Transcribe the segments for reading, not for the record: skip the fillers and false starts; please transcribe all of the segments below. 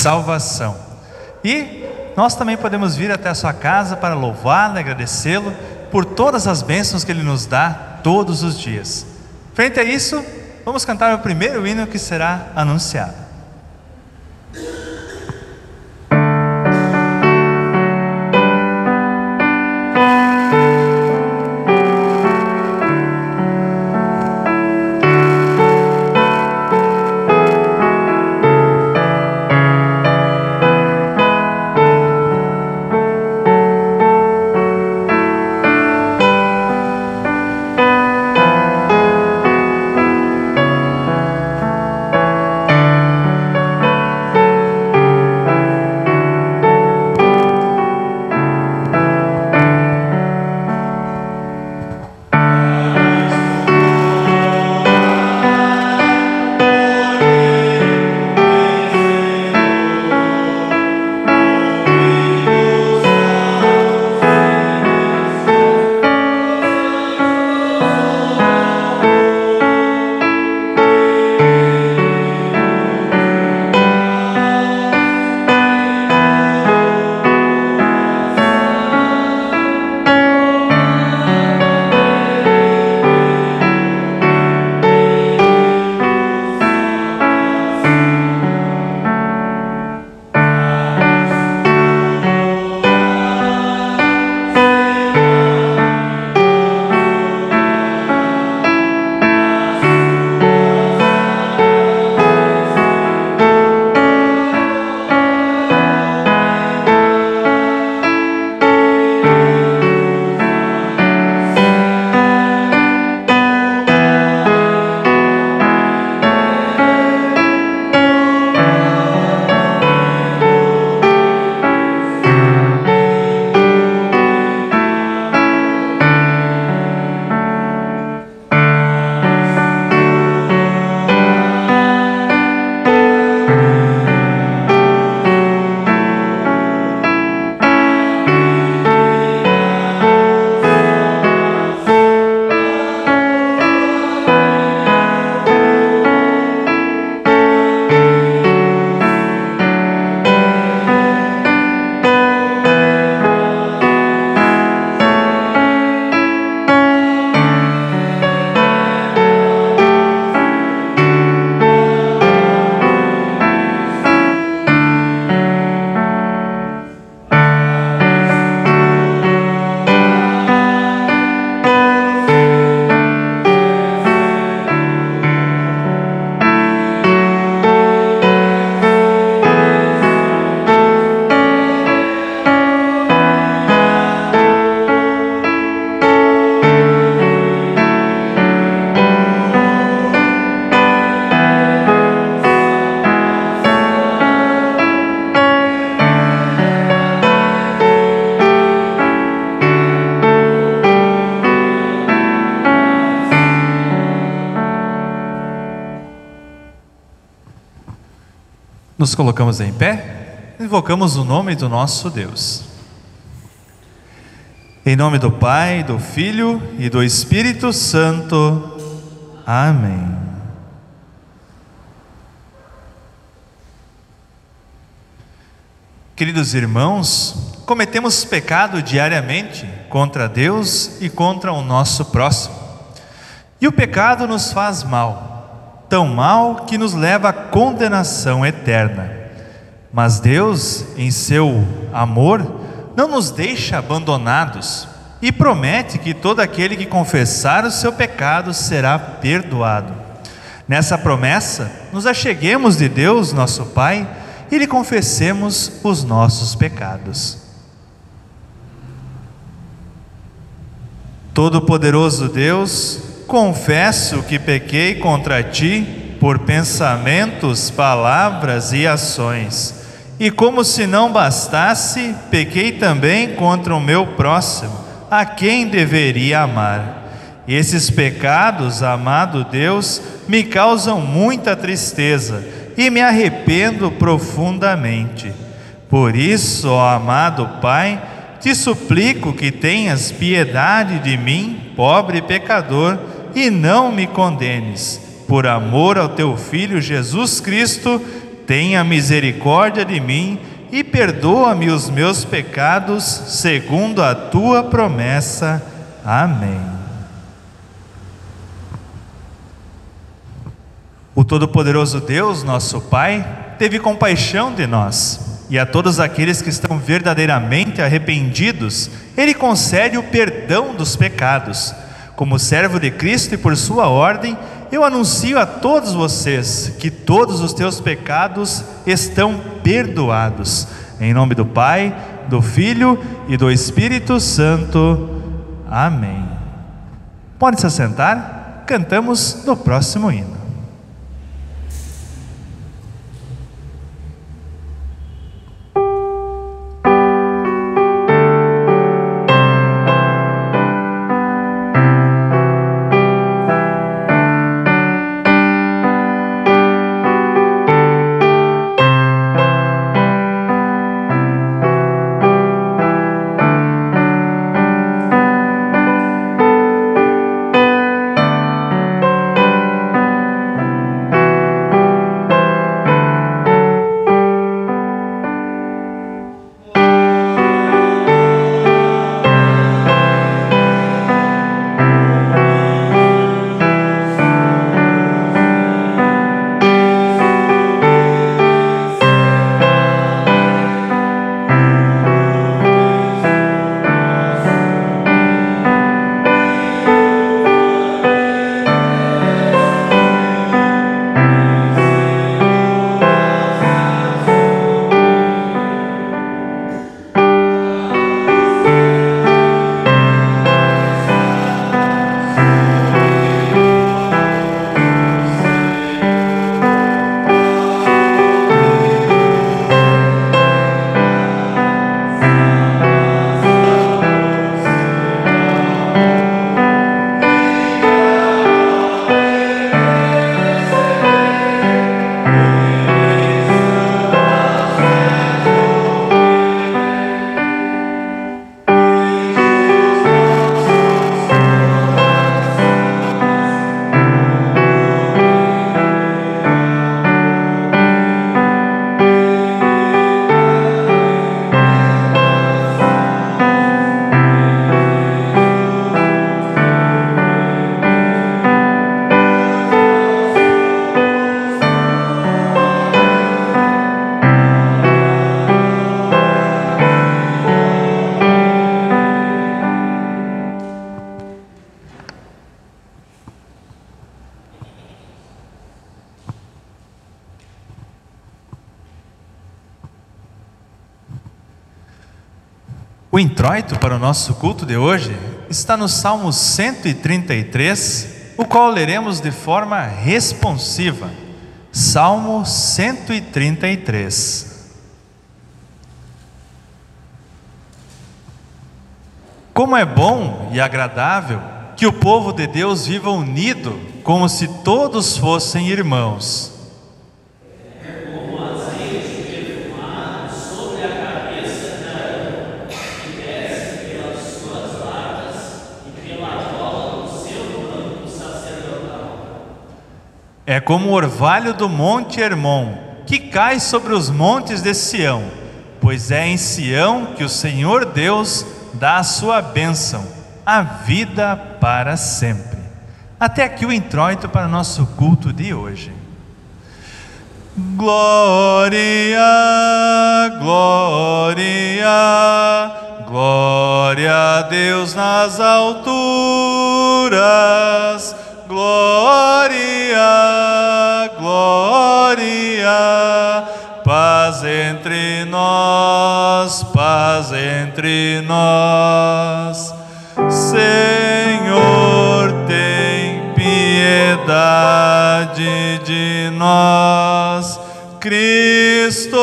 salvação. E nós também podemos vir até a sua casa para louvá-lo e agradecê-lo por todas as bênçãos que Ele nos dá todos os dias. Frente a isso, vamos cantar o primeiro hino que será anunciado. Nos colocamos em pé, invocamos o nome do nosso Deus. Em nome do Pai, do Filho e do Espírito Santo. Amém. Queridos irmãos, cometemos pecado diariamente contra Deus e contra o nosso próximo. E o pecado nos faz mal, tão mal que nos leva à condenação eterna. Mas Deus, em seu amor, não nos deixa abandonados e promete que todo aquele que confessar o seu pecado será perdoado. Nessa promessa, nos acheguemos de Deus, nosso Pai, e lhe confessemos os nossos pecados. Todo-Poderoso Deus, confesso que pequei contra ti por pensamentos, palavras e ações, e como se não bastasse, pequei também contra o meu próximo, a quem deveria amar. Esses pecados, amado Deus, me causam muita tristeza e me arrependo profundamente. Por isso, ó amado Pai, te suplico que tenhas piedade de mim, pobre pecador, e não me condenes. Por amor ao teu Filho Jesus Cristo, tenha misericórdia de mim e perdoa-me os meus pecados, segundo a tua promessa. Amém. O Todo-Poderoso Deus, nosso Pai, teve compaixão de nós, e a todos aqueles que estão verdadeiramente arrependidos, Ele concede o perdão dos pecados. Como servo de Cristo e por sua ordem, eu anuncio a todos vocês que todos os teus pecados estão perdoados. Em nome do Pai, do Filho e do Espírito Santo. Amém. Pode se assentar, cantamos no próximo hino. O introito para o nosso culto de hoje está no Salmo 133, o qual leremos de forma responsiva. Salmo 133. Como é bom e agradável que o povo de Deus viva unido, como se todos fossem irmãos. É como o orvalho do monte Hermon, que cai sobre os montes de Sião, pois é em Sião que o Senhor Deus dá a sua bênção, a vida para sempre. Até aqui o introito para o nosso culto de hoje. Glória, glória, glória a Deus nas alturas. Glória, glória, paz entre nós, paz entre nós. Senhor, tem piedade de nós. Cristo,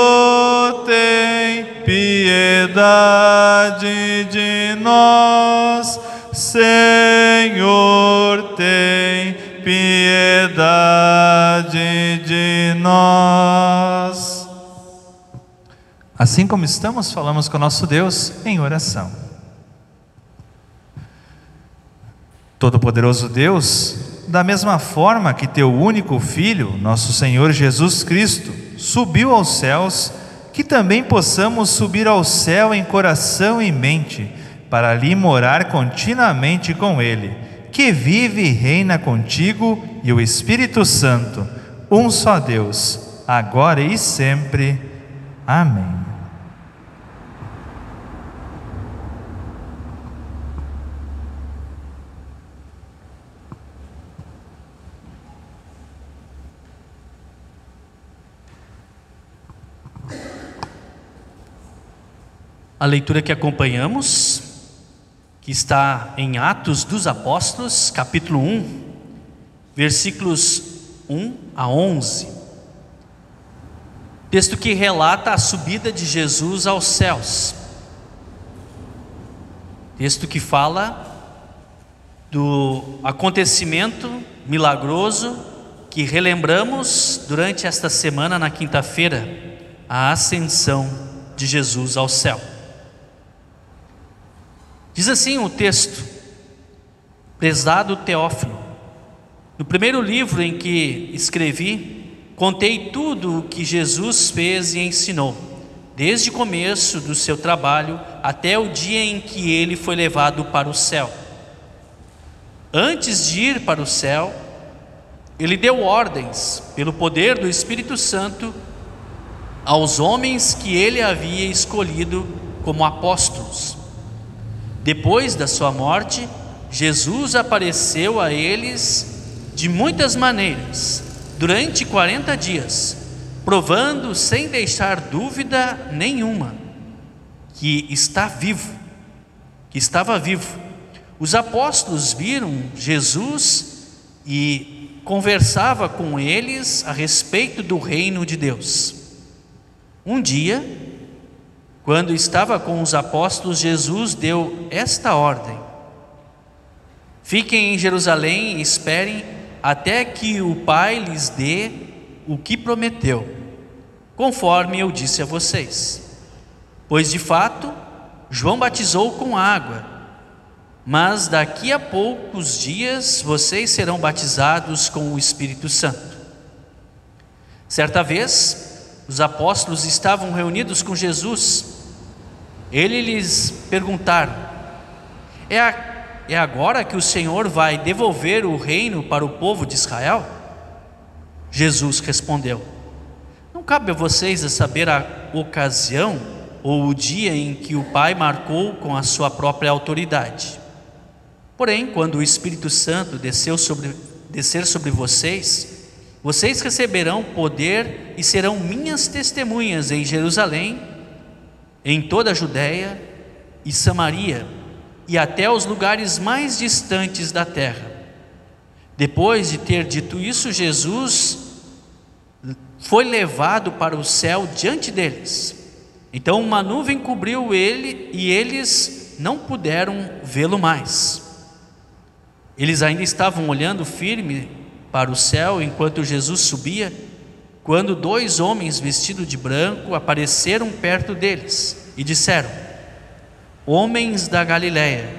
tem piedade de nós. Senhor, tem piedade de nós. Assim como estamos, falamos com o nosso Deus em oração. Todo-Poderoso Deus, da mesma forma que teu único Filho, nosso Senhor Jesus Cristo, subiu aos céus, que também possamos subir ao céu em coração e mente, para ali morar continuamente com Ele, que vive e reina contigo e o Espírito Santo, um só Deus, agora e sempre. Amém. A leitura que acompanhamos, que está em Atos dos Apóstolos, capítulo 1, versículos 1 a 11. Texto que relata a subida de Jesus aos céus. Texto que fala do acontecimento milagroso que relembramos durante esta semana, na quinta-feira, a ascensão de Jesus ao céu. Diz assim o texto: prezado Teófilo, no primeiro livro em que escrevi, contei tudo o que Jesus fez e ensinou, desde o começo do seu trabalho até o dia em que ele foi levado para o céu. Antes de ir para o céu, ele deu ordens, pelo poder do Espírito Santo, aos homens que ele havia escolhido como apóstolos. Depois da sua morte, Jesus apareceu a eles de muitas maneiras, durante 40 dias, provando sem deixar dúvida nenhuma que estava vivo. Os apóstolos viram Jesus e conversava com eles a respeito do reino de Deus. Um dia, quando estava com os apóstolos, Jesus deu esta ordem: fiquem em Jerusalém e esperem até que o Pai lhes dê o que prometeu, conforme eu disse a vocês. Pois de fato, João batizou com água, mas daqui a poucos dias vocês serão batizados com o Espírito Santo. Certa vez, os apóstolos estavam reunidos com Jesus. Ele lhes perguntaram: é agora que o Senhor vai devolver o reino para o povo de Israel? Jesus respondeu: não cabe a vocês a saber a ocasião ou o dia em que o Pai marcou com a sua própria autoridade. Porém, quando o Espírito Santo descer sobre vocês, vocês receberão poder e serão minhas testemunhas em Jerusalém, em toda a Judéia e Samaria e até os lugares mais distantes da terra. Depois de ter dito isso, Jesus foi levado para o céu diante deles. Então uma nuvem cobriu ele e eles não puderam vê-lo mais. Eles ainda estavam olhando firme para o céu enquanto Jesus subia, quando 2 homens vestidos de branco apareceram perto deles e disseram: homens da Galileia,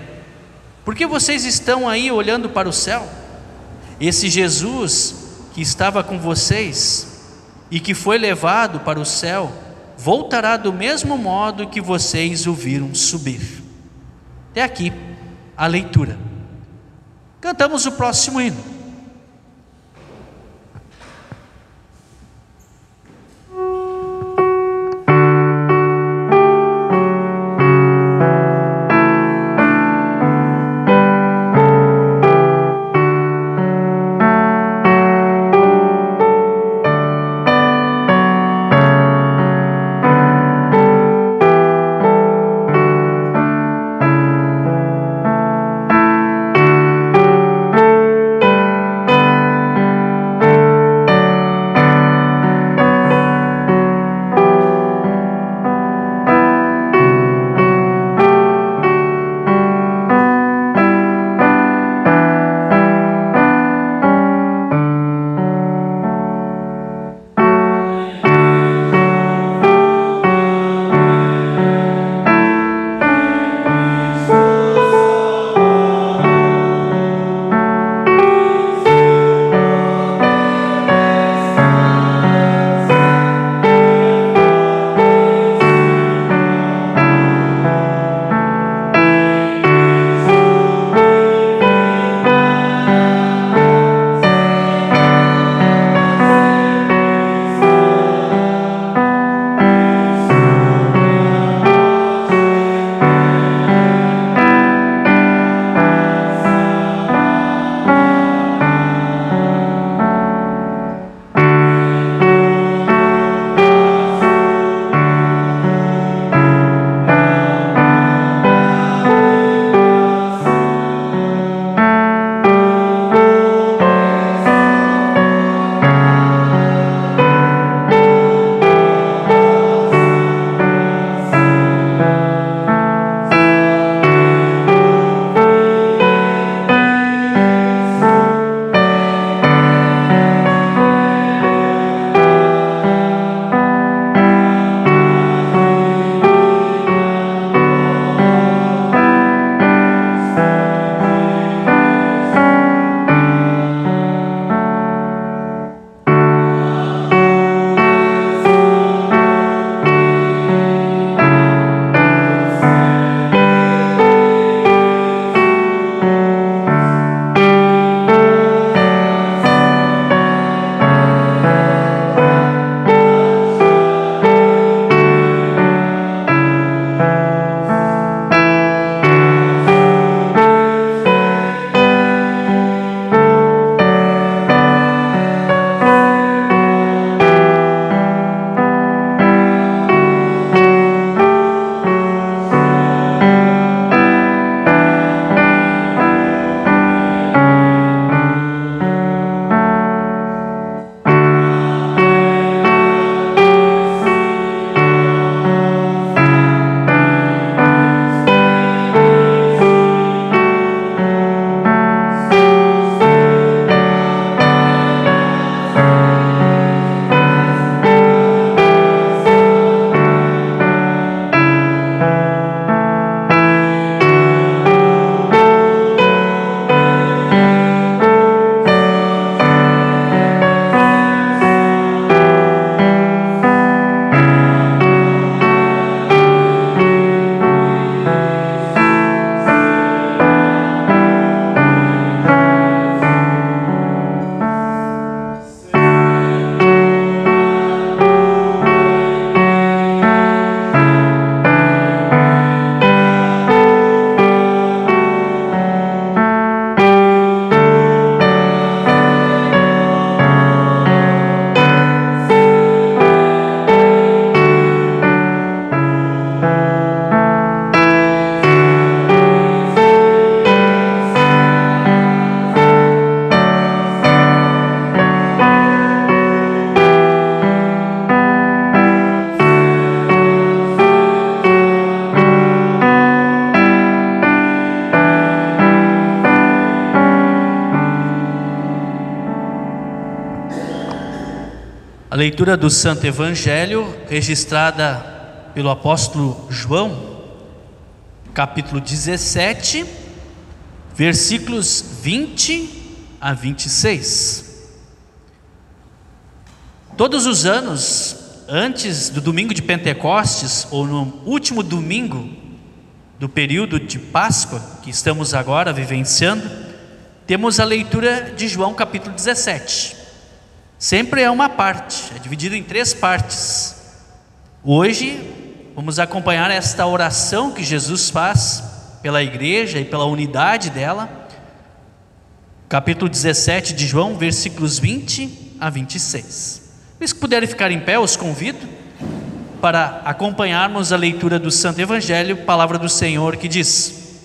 por que vocês estão aí olhando para o céu? Esse Jesus que estava com vocês e que foi levado para o céu, voltará do mesmo modo que vocês o viram subir. Até aqui a leitura. Cantamos o próximo hino. Leitura do Santo Evangelho, registrada pelo apóstolo João, capítulo 17, versículos 20 a 26. Todos os anos, antes do domingo de Pentecostes, ou no último domingo do período de Páscoa, que estamos agora vivenciando, temos a leitura de João capítulo 17. Sempre é uma parte, é dividido em 3 partes. Hoje vamos acompanhar esta oração que Jesus faz pela igreja e pela unidade dela. Capítulo 17 de João, versículos 20 a 26. Se puderem ficar em pé, os convido para acompanharmos a leitura do Santo Evangelho, palavra do Senhor, que diz: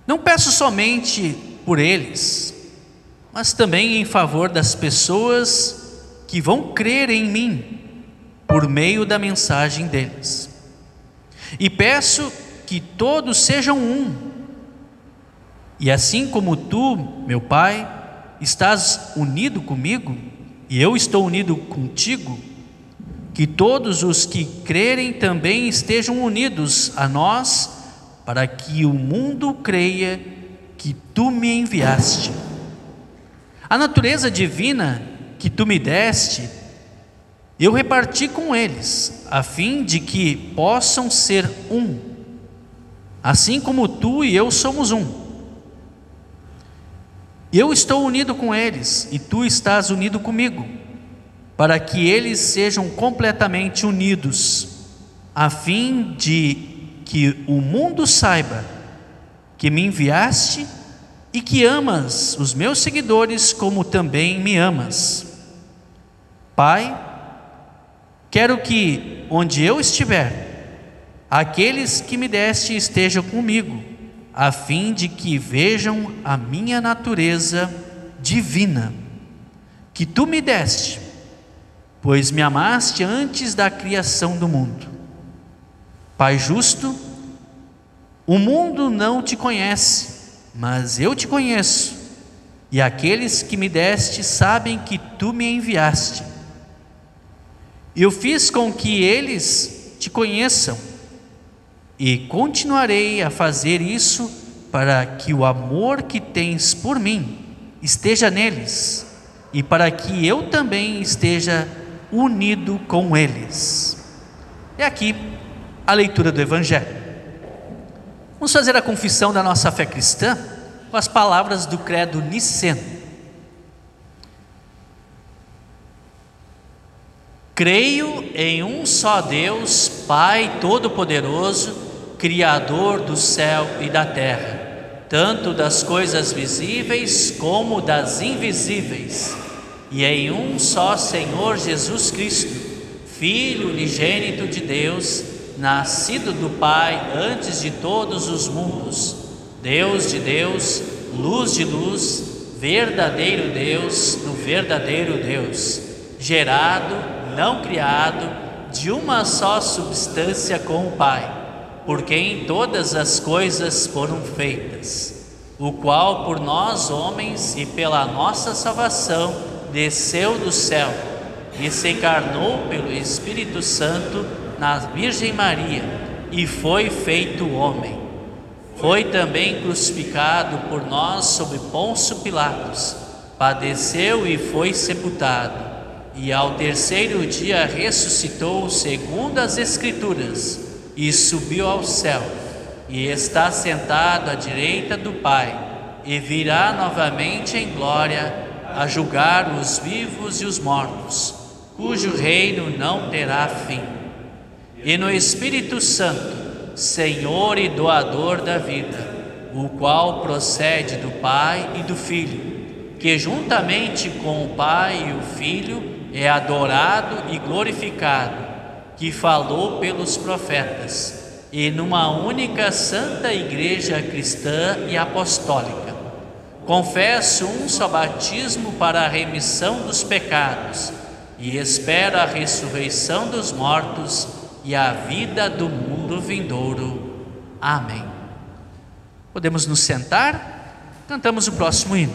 Não peço somente por eles, mas também em favor das pessoas que vão crer em mim por meio da mensagem deles. E peço que todos sejam um. E assim como tu, meu Pai, estás unido comigo, e eu estou unido contigo, que todos os que crerem também estejam unidos a nós, para que o mundo creia que tu me enviaste. A natureza divina que tu me deste, eu reparti com eles, a fim de que possam ser um, assim como tu e eu somos um. Eu estou unido com eles, e tu estás unido comigo, para que eles sejam completamente unidos, a fim de que o mundo saiba que me enviaste e que amas os meus seguidores como também me amas. Pai, quero que onde eu estiver, aqueles que me deste estejam comigo, a fim de que vejam a minha natureza divina, que tu me deste, pois me amaste antes da criação do mundo. Pai justo, o mundo não te conhece, mas eu te conheço, e aqueles que me deste sabem que tu me enviaste. Eu fiz com que eles te conheçam, e continuarei a fazer isso para que o amor que tens por mim esteja neles, e para que eu também esteja unido com eles. E aqui a leitura do Evangelho. Vamos fazer a confissão da nossa fé cristã com as palavras do credo niceno. Creio em um só Deus, Pai Todo-Poderoso, Criador do céu e da terra, tanto das coisas visíveis como das invisíveis, e em um só Senhor Jesus Cristo, Filho unigênito de Deus, nascido do Pai antes de todos os mundos, Deus de Deus, luz de luz, verdadeiro Deus do verdadeiro Deus, gerado, não criado, de uma só substância com o Pai, por quem todas as coisas foram feitas, o qual por nós homens e pela nossa salvação desceu do céu e se encarnou pelo Espírito Santo na Virgem Maria e foi feito homem. Foi também crucificado por nós sob Pôncio Pilatos, padeceu e foi sepultado, e ao terceiro dia ressuscitou segundo as Escrituras, e subiu ao céu, e está sentado à direita do Pai, e virá novamente em glória a julgar os vivos e os mortos, cujo reino não terá fim. E no Espírito Santo, Senhor e doador da vida, o qual procede do Pai e do Filho, que juntamente com o Pai e o Filho é adorado e glorificado, que falou pelos profetas, e numa única santa igreja cristã e apostólica. Confesso um só batismo para a remissão dos pecados, e espero a ressurreição dos mortos e a vida do mundo vindouro. Amém. Podemos nos sentar? Cantamos o próximo hino.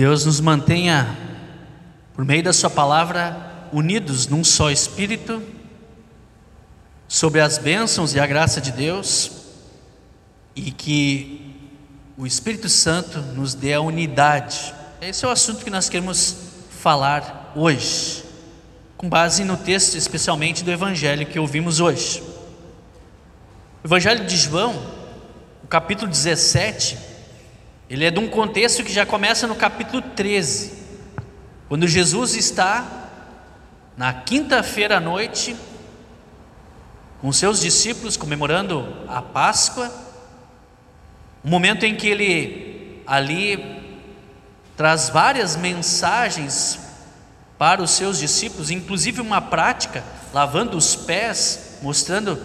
Deus nos mantenha, por meio da sua palavra, unidos num só Espírito, sobre as bênçãos e a graça de Deus, e que o Espírito Santo nos dê a unidade. Esse é o assunto que nós queremos falar hoje, com base no texto especialmente do Evangelho que ouvimos hoje. O Evangelho de João, o capítulo 17, ele é de um contexto que já começa no capítulo 13, quando Jesus está na quinta-feira à noite com seus discípulos comemorando a Páscoa, um momento em que ele ali traz várias mensagens para os seus discípulos, inclusive uma prática, lavando os pés, mostrando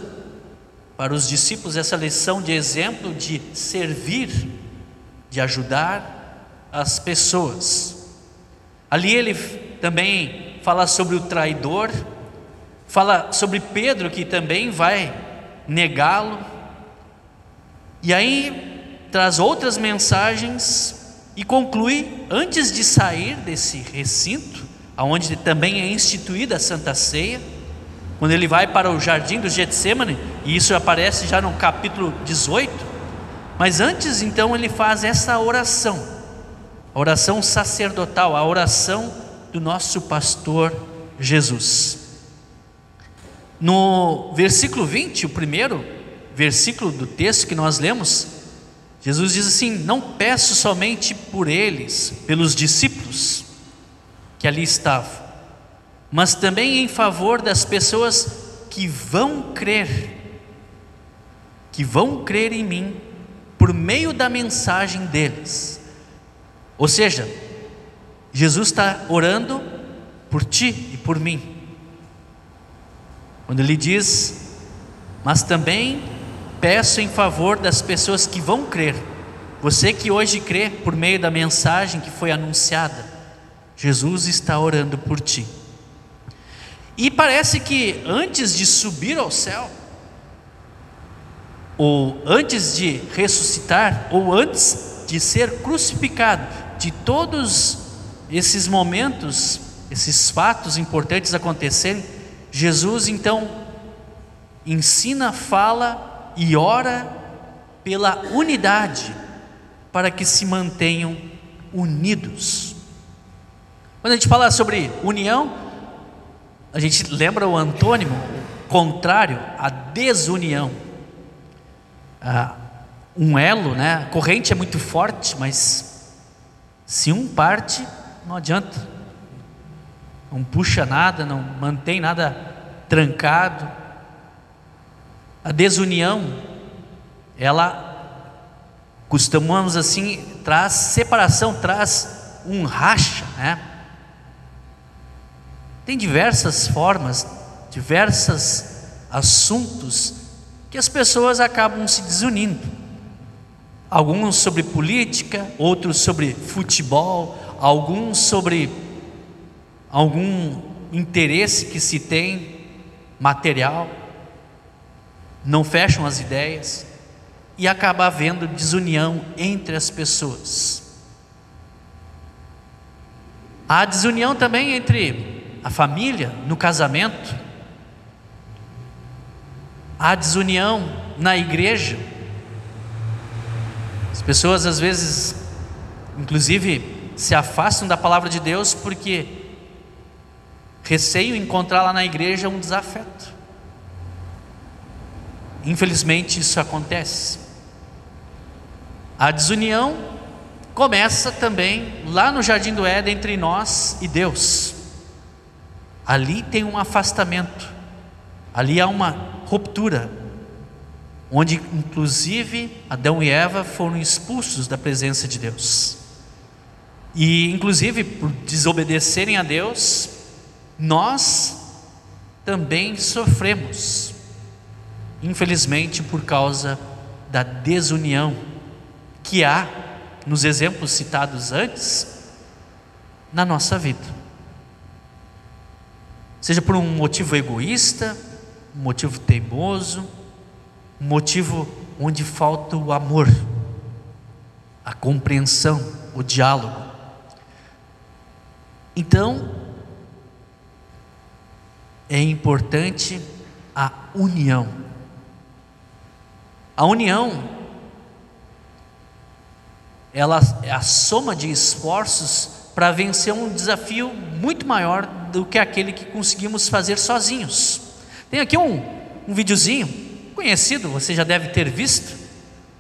para os discípulos essa lição de exemplo de servir, de ajudar as pessoas. Ali ele também fala sobre o traidor, fala sobre Pedro, que também vai negá-lo, e aí traz outras mensagens e conclui, antes de sair desse recinto, onde também é instituída a Santa Ceia, quando ele vai para o jardim do Getsêmani, e isso aparece já no capítulo 18, mas antes então ele faz essa oração, a oração sacerdotal, a oração do nosso pastor Jesus. No versículo 20, o primeiro versículo do texto que nós lemos, Jesus diz assim: não peço somente por eles, pelos discípulos que ali estavam, mas também em favor das pessoas que vão crer em mim, por meio da mensagem deles. Ou seja, Jesus está orando por ti e por mim, quando ele diz, mas também peço em favor das pessoas que vão crer. Você que hoje crê por meio da mensagem que foi anunciada, Jesus está orando por ti. E parece que antes de subir ao céu, ou antes de ressuscitar, ou antes de ser crucificado, de todos esses momentos, esses fatos importantes acontecerem, Jesus então ensina, fala e ora pela unidade, para que se mantenham unidos. Quando a gente fala sobre união, a gente lembra o antônimo, o contrário, a desunião. Um elo, né? A corrente é muito forte, mas se um parte, não adianta, não puxa nada, não mantém nada trancado. A desunião, ela, costumamos assim, traz separação, traz um racha, né? Tem diversas formas, diversos assuntos que as pessoas acabam se desunindo. Alguns sobre política, outros sobre futebol, alguns sobre algum interesse que se tem material, não fecham as ideias e acaba havendo desunião entre as pessoas. Há desunião também entre a família, no casamento. Há desunião na igreja. As pessoas às vezes, inclusive, se afastam da palavra de Deus porque receiam encontrar lá na igreja um desafeto. Infelizmente isso acontece. A desunião começa também lá no Jardim do Éden, entre nós e Deus. Ali tem um afastamento, ali há uma ruptura, onde inclusive Adão e Eva foram expulsos da presença de Deus. E inclusive por desobedecerem a Deus, nós também sofremos, infelizmente, por causa da desunião que há nos exemplos citados antes na nossa vida. Seja por um motivo egoísta, um motivo teimoso, um motivo onde falta o amor, a compreensão, o diálogo. Então, é importante a união. A união, ela é a soma de esforços para vencer um desafio muito maior do que aquele que conseguimos fazer sozinhos. Tem aqui um videozinho conhecido, você já deve ter visto,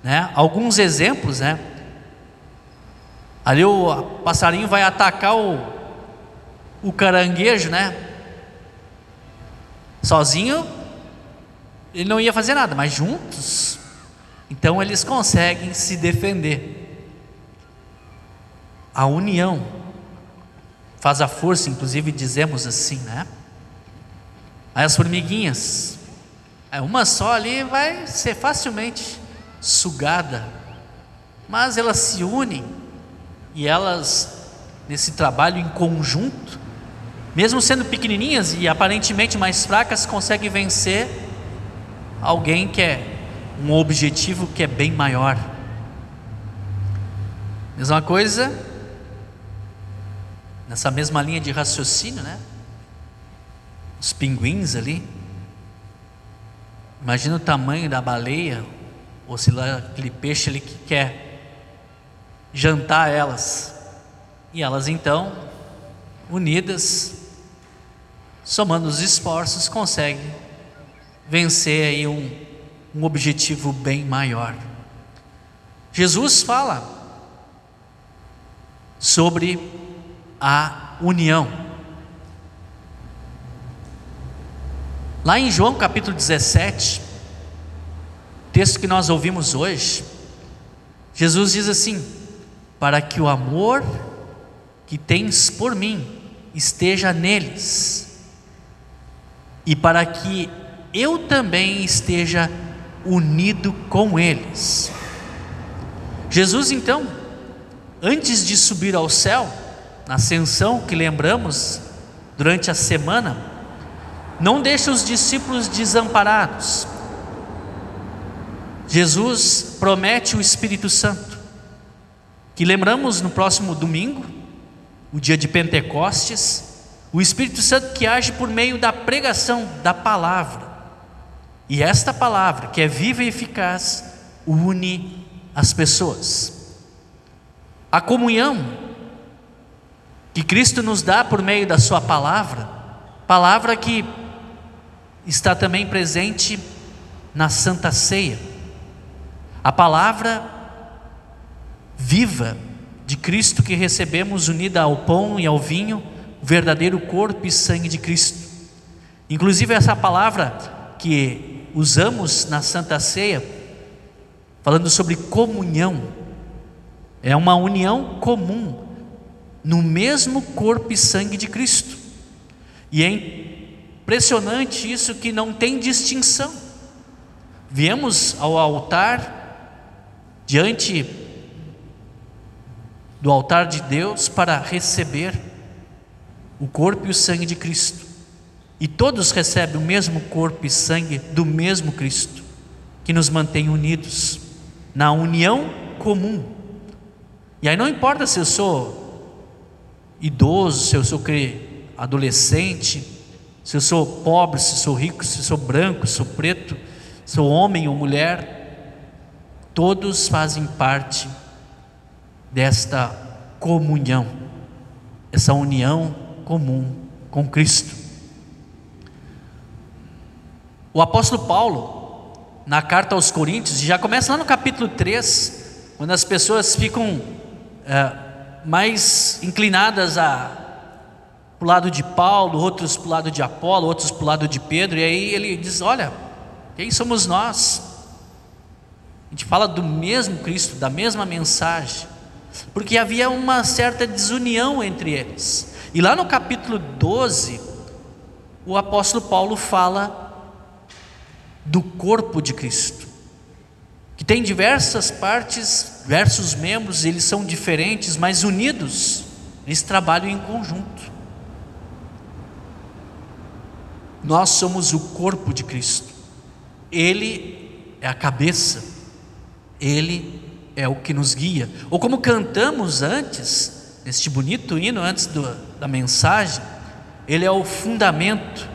né? Alguns exemplos, né? Ali o passarinho vai atacar o caranguejo, né? Sozinho ele não ia fazer nada, mas juntos, então eles conseguem se defender. A união faz a força, inclusive dizemos assim, né? Aí as formiguinhas, uma só ali vai ser facilmente sugada, mas elas se unem e elas, nesse trabalho em conjunto, mesmo sendo pequenininhas e aparentemente mais fracas, conseguem vencer alguém que é um objetivo que é bem maior. Mesma coisa, nessa mesma linha de raciocínio, né? Os pinguins ali, imagina o tamanho da baleia, ou se lá aquele peixe ali que quer jantar elas, e elas então, unidas, somando os esforços, conseguem vencer aí um objetivo bem maior. Jesus fala sobre a união. Lá em João capítulo 17, texto que nós ouvimos hoje, Jesus diz assim: para que o amor que tens por mim esteja neles, e para que eu também esteja unido com eles. Jesus então, antes de subir ao céu, na ascensão que lembramos durante a semana, não deixa os discípulos desamparados. Jesus promete o Espírito Santo, que lembramos no próximo domingo, o dia de Pentecostes, o Espírito Santo que age por meio da pregação da palavra. E esta palavra, que é viva e eficaz, une as pessoas. A comunhão que Cristo nos dá por meio da sua palavra, palavra que está também presente na Santa Ceia. A palavra viva de Cristo que recebemos unida ao pão e ao vinho, o verdadeiro corpo e sangue de Cristo. Inclusive essa palavra que usamos na Santa Ceia, falando sobre comunhão, é uma união comum no mesmo corpo e sangue de Cristo. E é impressionante isso, que não tem distinção. Viemos ao altar, diante do altar de Deus, para receber o corpo e o sangue de Cristo, e todos recebem o mesmo corpo e sangue do mesmo Cristo, que nos mantém unidos na união comum. E aí não importa se eu sou idoso, se eu sou adolescente, se eu sou pobre, se eu sou rico, se eu sou branco, se eu sou preto, se eu sou homem ou mulher, todos fazem parte desta comunhão, essa união comum com Cristo. O apóstolo Paulo, na carta aos Coríntios, já começa lá no capítulo 3, quando as pessoas ficam mais inclinadas para o lado de Paulo, outros para o lado de Apolo, outros para o lado de Pedro, e aí ele diz: olha, quem somos nós? A gente fala do mesmo Cristo, da mesma mensagem, porque havia uma certa desunião entre eles. E lá no capítulo 12, o apóstolo Paulo fala do corpo de Cristo, que tem diversas partes, diversos membros, eles são diferentes, mas unidos, eles trabalham em conjunto. Nós somos o corpo de Cristo, Ele é a cabeça, Ele é o que nos guia. Ou como cantamos antes, neste bonito hino, antes da da mensagem, ele é o fundamento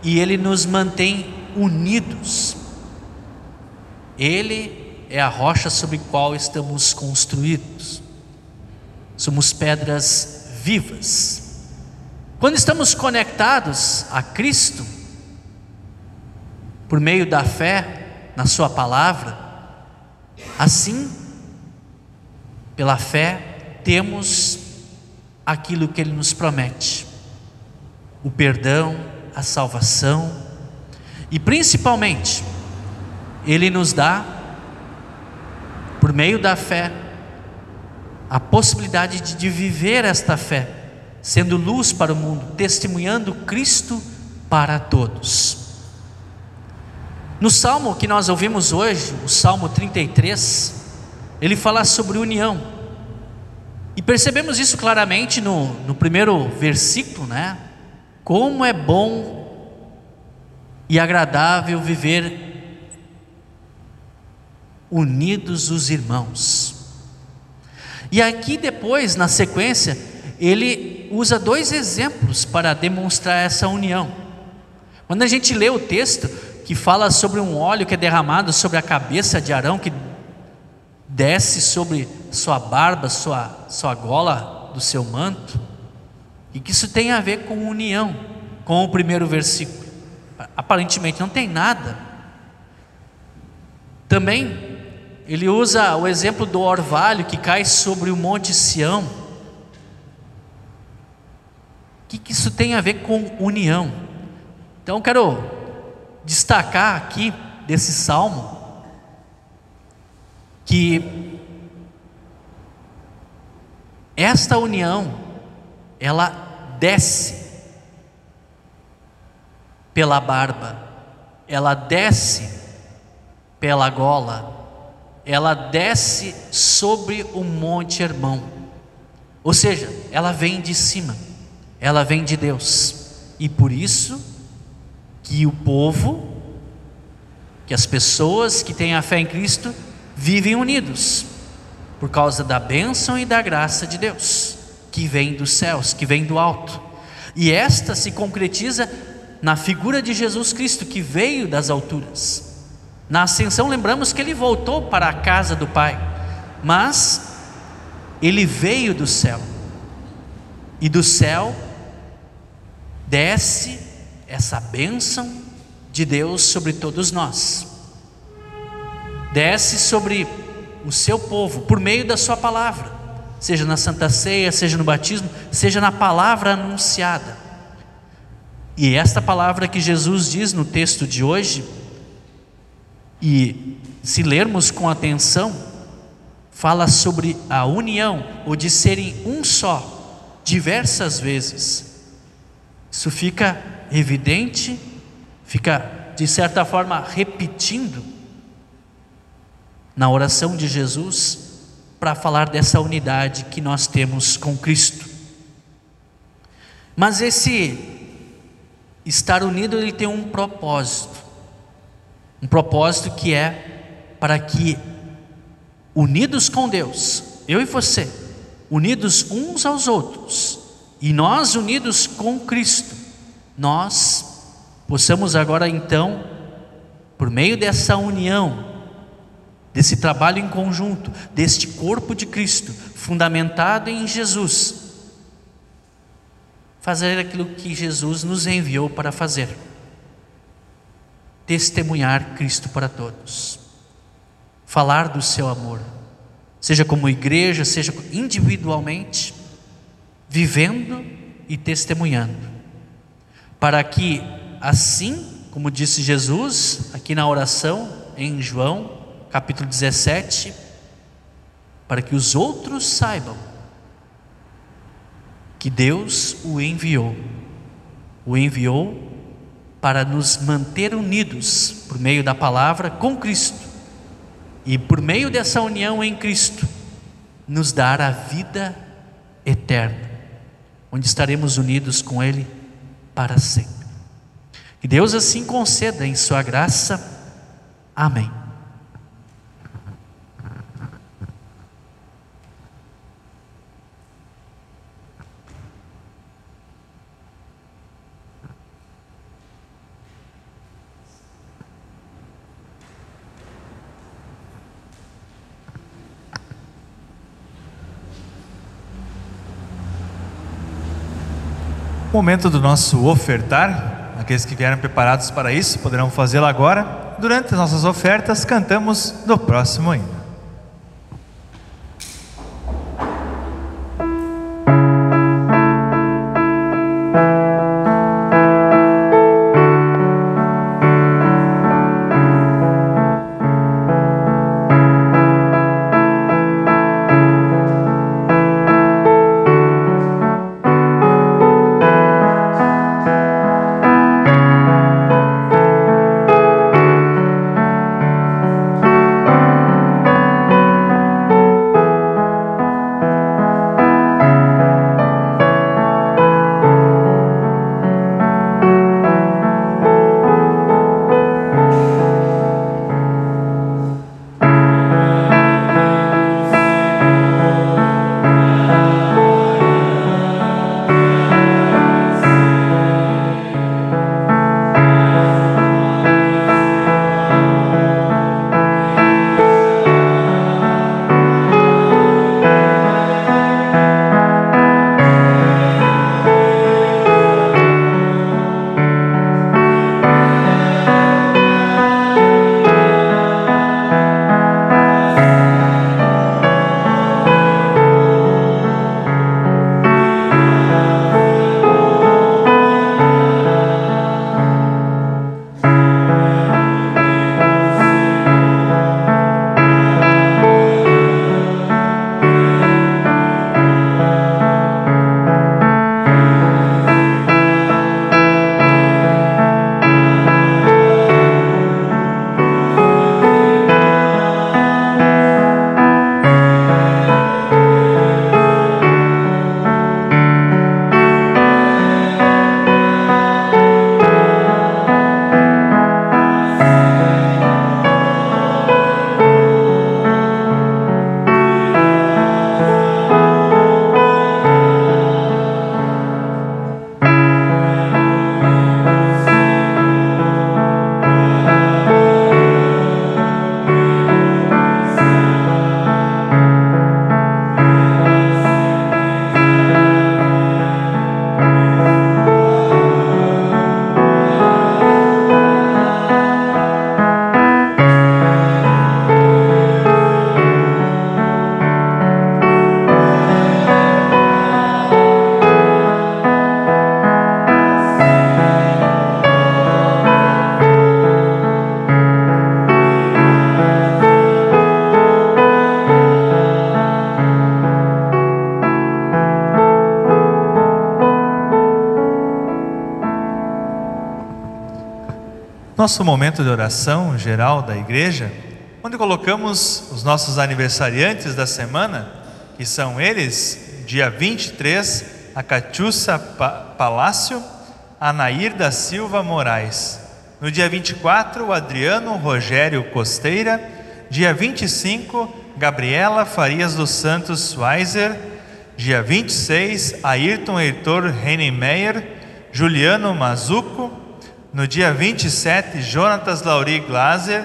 e ele nos mantém unidos. Ele é a rocha sobre a qual estamos construídos. Somos pedras vivas. Quando estamos conectados a Cristo, por meio da fé na sua palavra, assim, pela fé, temos aquilo que Ele nos promete: o perdão, a salvação, e principalmente, Ele nos dá, por meio da fé, a possibilidade de viver esta fé, sendo luz para o mundo, testemunhando Cristo para todos. No Salmo que nós ouvimos hoje, o Salmo 33, ele fala sobre união, e percebemos isso claramente no primeiro versículo, né? Como é bom e agradável viver unidos os irmãos. E aqui depois, na sequência, ele usa dois exemplos para demonstrar essa união. Quando a gente lê o texto que fala sobre um óleo que é derramado sobre a cabeça de Arão, que desce sobre sua barba, sua gola do seu manto, e que isso tem a ver com união, com o primeiro versículo. Aparentemente não tem nada. Também ele usa o exemplo do orvalho que cai sobre o monte Sião. O que isso tem a ver com união? Então eu quero destacar aqui desse salmo que esta união, ela desce pela barba, ela desce pela gola, ela desce sobre o Monte Hermon. Ou seja, ela vem de cima, ela vem de Deus. E por isso que o povo, que as pessoas que têm a fé em Cristo vivem unidos, por causa da bênção e da graça de Deus, que vem dos céus, que vem do alto. E esta se concretiza na figura de Jesus Cristo, que veio das alturas. Na ascensão, lembramos que Ele voltou para a casa do Pai, mas Ele veio do céu, e do céu desce essa bênção de Deus sobre todos nós. Desce sobre o seu povo, por meio da sua palavra, seja na Santa Ceia, seja no batismo, seja na palavra anunciada. E esta palavra que Jesus diz no texto de hoje, e se lermos com atenção, fala sobre a união, ou de serem um só, diversas vezes. Isso fica evidente, fica de certa forma repetindo na oração de Jesus, para falar dessa unidade que nós temos com Cristo. Mas esse estar unido, ele tem um propósito que é para que, unidos com Deus, eu e você, unidos uns aos outros, e nós unidos com Cristo, nós possamos agora então, por meio dessa união, desse trabalho em conjunto, deste corpo de Cristo, fundamentado em Jesus, fazer aquilo que Jesus nos enviou para fazer: testemunhar Cristo para todos, falar do seu amor, seja como igreja, seja individualmente, vivendo e testemunhando, para que assim, como disse Jesus aqui na oração em João capítulo 17, para que os outros saibam que Deus o enviou para nos manter unidos por meio da palavra com Cristo, e por meio dessa união em Cristo nos dar a vida eterna, onde estaremos unidos com Ele para sempre. Que Deus assim conceda em sua graça. Amém. Momento do nosso ofertar. Aqueles que vieram preparados para isso poderão fazê-lo agora. Durante as nossas ofertas, cantamos do próximo hino. Nosso momento de oração geral da igreja, onde colocamos os nossos aniversariantes da semana, que são eles, dia 23, a Catiúcia Palácio, a Nair da Silva Moraes. No dia 24, o Adriano Rogério Costeira. Dia 25, Gabriela Farias dos Santos Schweizer. Dia 26, Ayrton Heitor Heinemeyer, Juliano Mazuco. No dia 27, Jonatas Lauri Glaser.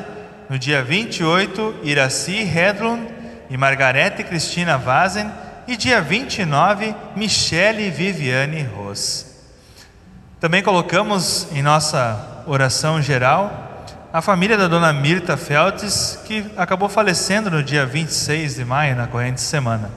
No dia 28, Iraci Hedlund e Margarete Cristina Vazen. E dia 29, Michele Viviane Ros. Também colocamos em nossa oração geral a família da dona Mirta Feltes, que acabou falecendo no dia 26 de maio, na corrente semana.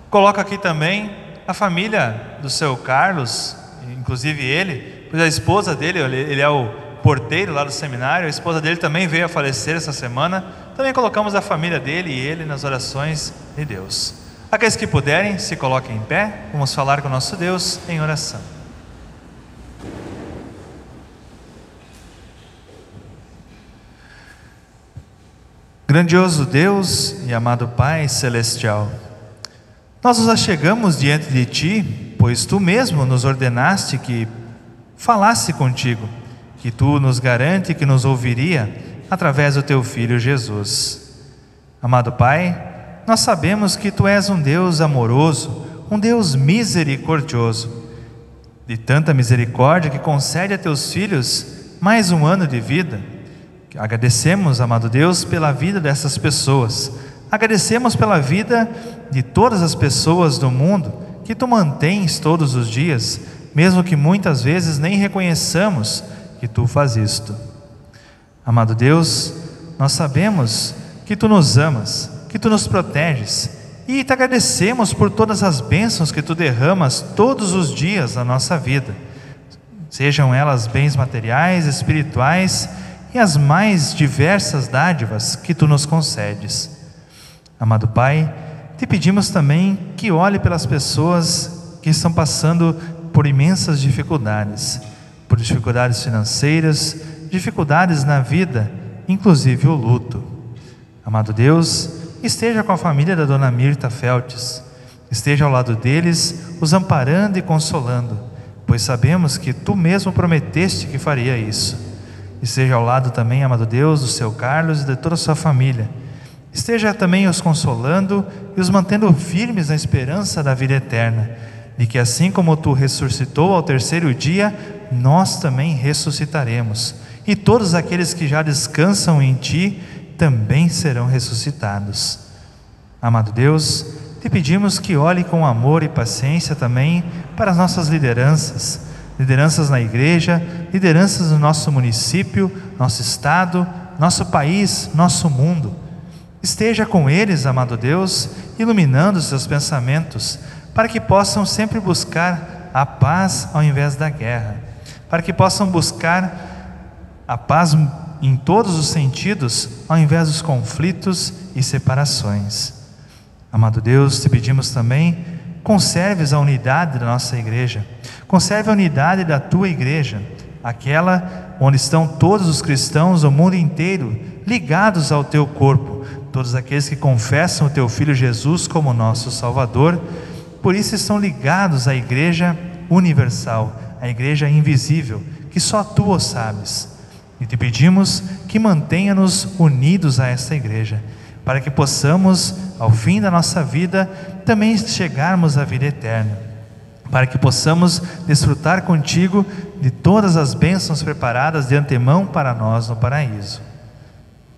Coloco aqui também a família do seu Carlos, inclusive ele, pois a esposa dele, ele é o porteiro lá do seminário, a esposa dele também veio a falecer essa semana. Também colocamos a família dele e ele nas orações de Deus. Aqueles que puderem, se coloquem em pé, vamos falar com o nosso Deus em oração. Grandioso Deus e amado Pai Celestial, nós nos achegamos diante de Ti, pois Tu mesmo nos ordenaste que falasse contigo, que Tu nos garante que nos ouviria através do Teu Filho Jesus. Amado Pai, nós sabemos que Tu és um Deus amoroso, um Deus misericordioso, de tanta misericórdia que concede a Teus filhos mais um ano de vida. Agradecemos, amado Deus, pela vida dessas pessoas. Agradecemos pela vida de todas as pessoas do mundo que Tu mantens todos os dias, mesmo que muitas vezes nem reconheçamos que Tu faz isto. Amado Deus, nós sabemos que Tu nos amas, que Tu nos proteges, e Te agradecemos por todas as bênçãos que Tu derramas todos os dias na nossa vida, sejam elas bens materiais, espirituais e as mais diversas dádivas que Tu nos concedes. Amado Pai, Te pedimos também que olhe pelas pessoas que estão passando por imensas dificuldades, por dificuldades financeiras, dificuldades na vida, inclusive o luto. Amado Deus, esteja com a família da Dona Mirta Feltes, esteja ao lado deles, os amparando e consolando, pois sabemos que Tu mesmo prometeste que faria isso. Esteja ao lado também, amado Deus, do seu Carlos e de toda a sua família. Esteja também os consolando e os mantendo firmes na esperança da vida eterna, de que assim como Tu ressuscitou ao terceiro dia, nós também ressuscitaremos, e todos aqueles que já descansam em Ti também serão ressuscitados. Amado Deus, Te pedimos que olhe com amor e paciência também para as nossas lideranças na igreja, lideranças no nosso município, nosso estado, nosso país, nosso mundo. Esteja com eles, amado Deus, iluminando os seus pensamentos, para que possam sempre buscar a paz ao invés da guerra, para que possam buscar a paz em todos os sentidos, ao invés dos conflitos e separações. Amado Deus, Te pedimos também, conserves a unidade da nossa igreja, conserve a unidade da Tua igreja, aquela onde estão todos os cristãos do mundo inteiro, ligados ao Teu corpo, todos aqueles que confessam o Teu Filho Jesus como nosso Salvador, por isso estão ligados à igreja universal, à igreja invisível, que só Tu o sabes. E Te pedimos que mantenha-nos unidos a esta igreja, para que possamos, ao fim da nossa vida, também chegarmos à vida eterna, para que possamos desfrutar contigo de todas as bênçãos preparadas de antemão para nós no paraíso.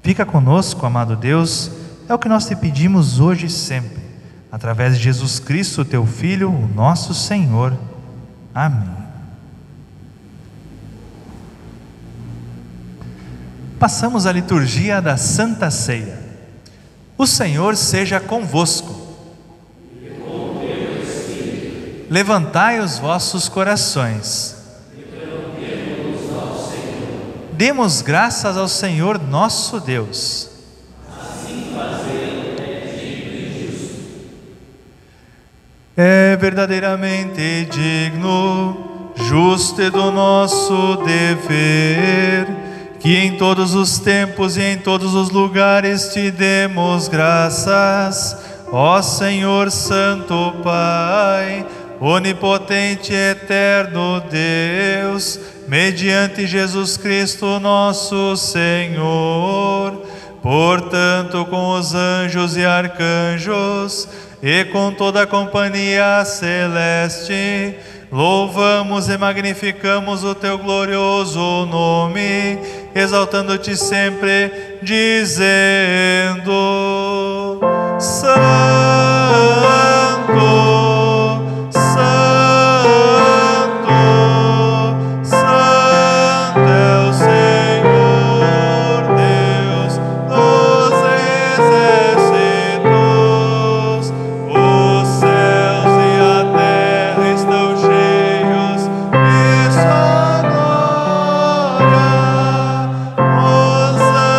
Fica conosco, amado Deus, é o que nós Te pedimos hoje e sempre, através de Jesus Cristo, Teu Filho, o nosso Senhor. Amém. Passamos à liturgia da Santa Ceia. O Senhor seja convosco. E com teu espírito. Levantai os vossos corações. Levantemo-nos ao Senhor. Demos graças ao Senhor nosso Deus. Assim fazer é digno e justo. É verdadeiramente digno, justo e do nosso dever, que em todos os tempos e em todos os lugares Te demos graças, ó Senhor Santo Pai, onipotente e eterno Deus, mediante Jesus Cristo nosso Senhor. Portanto, com os anjos e arcanjos e com toda a companhia celeste, louvamos e magnificamos o Teu glorioso nome, exaltando-Te sempre, dizendo: Santo, Santo, Santo é o Senhor Deus dos exércitos. Os céus e a terra estão cheios de Sua glória. Hosana, Hosana,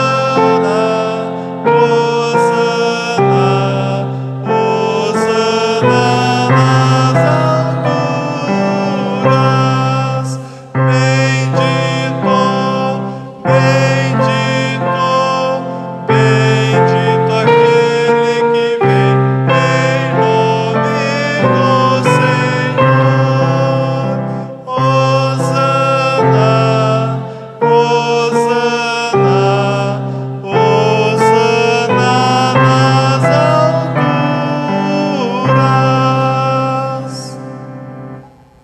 Hosana nas alturas. Bendito, bendito, bendito aquele que vem em nome do Senhor. Hosana, Hosana, Hosana nas alturas.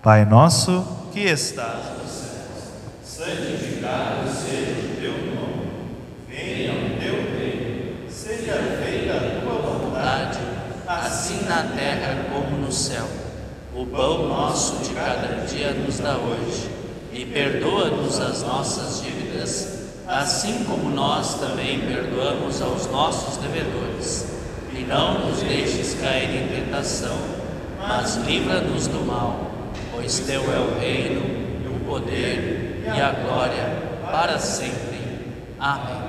Pai nosso que estás nos céus, Santificado seja o Teu nome. Venha o Teu reino. Seja feita a Tua vontade, Assim na terra como no céu. O O pão nosso de cada dia nos dá hoje, e perdoa-nos as nossas dívidas, assim como nós também perdoamos aos nossos devedores. E não nos deixes cair em tentação, mas livra-nos do mal, pois teu é o reino, o poder e a glória para sempre. Amém.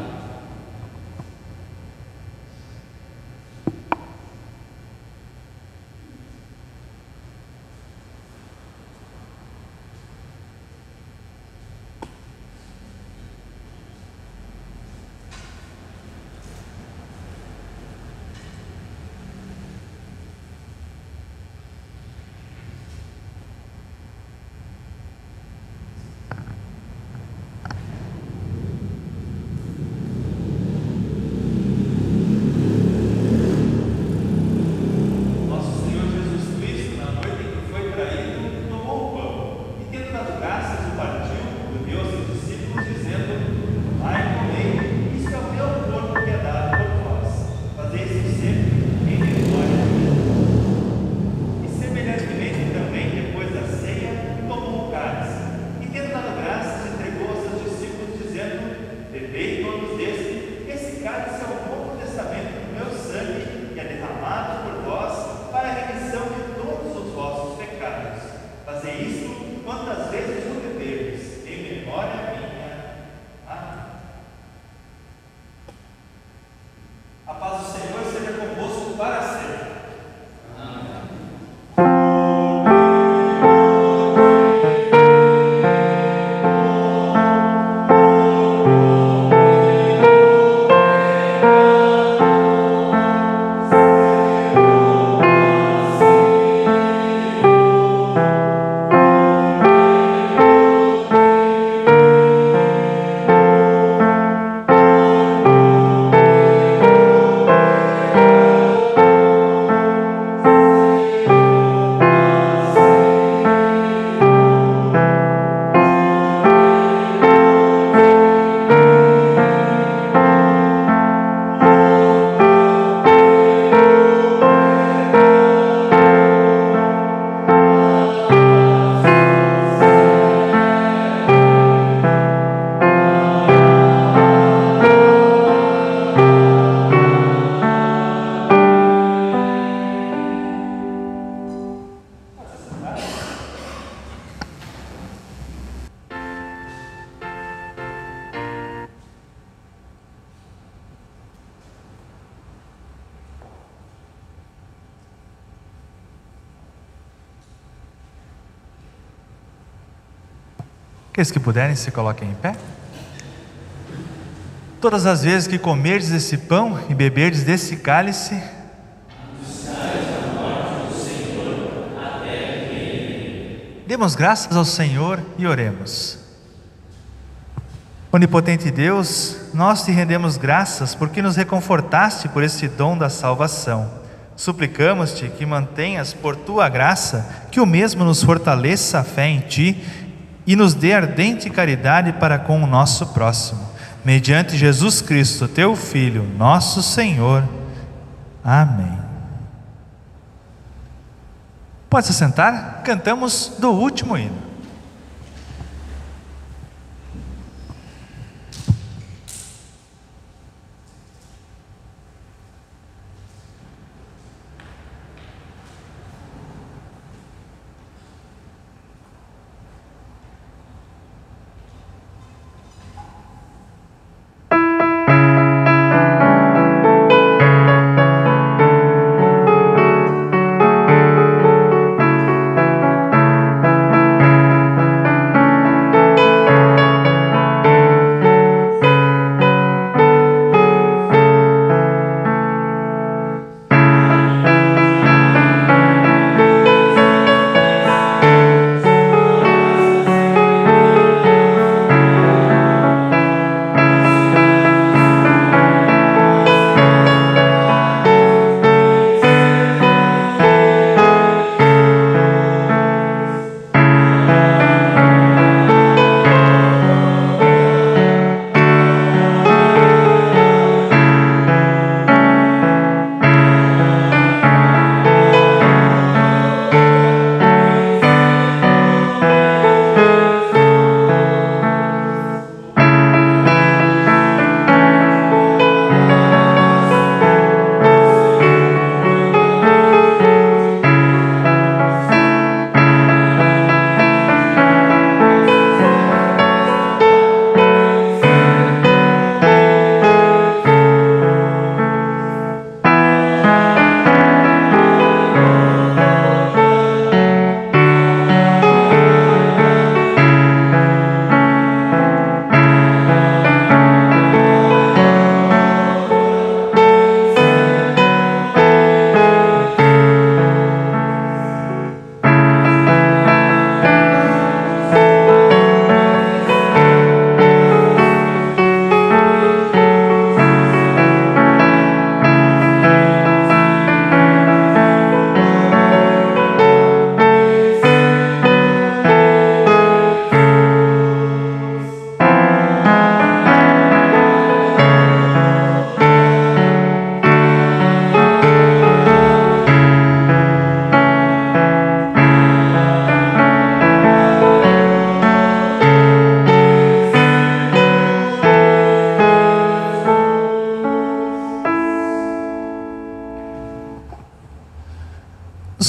Aqueles que puderem, se coloquem em pé. Todas as vezes que comerdes esse pão e beberdes desse cálice, demos graças ao Senhor e oremos. Onipotente Deus, nós te rendemos graças porque nos reconfortaste por este dom da salvação. Suplicamos-te que mantenhas por tua graça, que o mesmo nos fortaleça a fé em ti e nos dê ardente caridade para com o nosso próximo. Mediante Jesus Cristo, teu Filho, nosso Senhor. Amém. Pode se sentar, cantamos do último hino.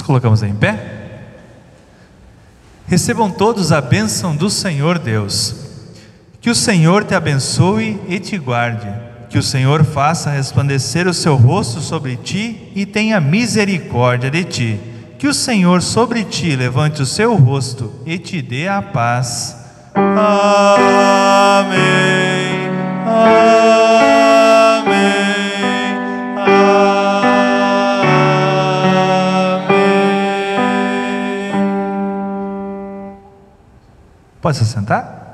colocamos em pé? Recebam todos a bênção do Senhor Deus. Que o Senhor te abençoe e te guarde. Que o Senhor faça resplandecer o seu rosto sobre ti e tenha misericórdia de ti. Que o Senhor sobre ti levante o seu rosto e te dê a paz. Amém. Amém. Amém. Pode se sentar?